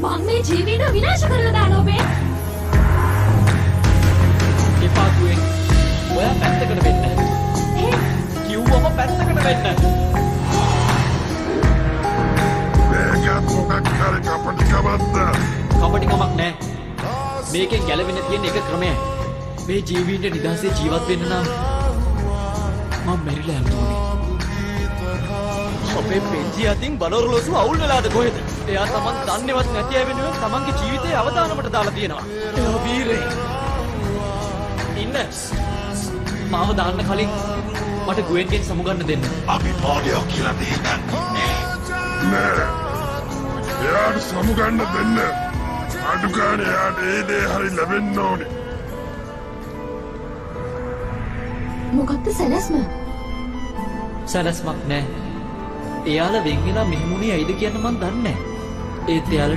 මම මේ ජීවිත විනාශ කරලා දානවා මේ. එපා ගුවෙන්. ඔයා පැත්තකට වෙන්න. කිව්වම පැත්තකට වෙන්න. මේකත් මොකක් හරි කපටිකමක්ද? කපටිකමක් නෑ. මේකෙන් ගැලවෙන්න තියෙන එක ක්‍රමයයි. මේ ජීවීන්ට නිදහසේ ජීවත් වෙන්න නම් මම මැරිලා යන්න ඕනේ. අපේ පෙන්ජි අතින් බලොරලොසු අවුල් වෙලාද කොහෙද? එයා Taman දන්නේවත් නැති අය වෙනුවෙන් Tamanගේ ජීවිතේ අවදානමට දාලා තියෙනවා. එයා වීරේ. ඉන්න. මාව දාන්න කලින් මට ගුවෙන්ගෙන් සමුගන්න දෙන්න. අපි පොඩියෝ කියලා දෙන්න. නෑ. එයාට සමුගන්න දෙන්න. අඩු ගානේ එයාට ඒ දේ හරි ලැබෙන්න ඕනේ. මොකක්ද සැලැස්ම? සැලැස්මක් නෑ. එයාලා වෙන් වෙලා මෙහෙමුණේ ඇයිද කියන්න මන් දන්නේ නෑ. ඒත් එයාලා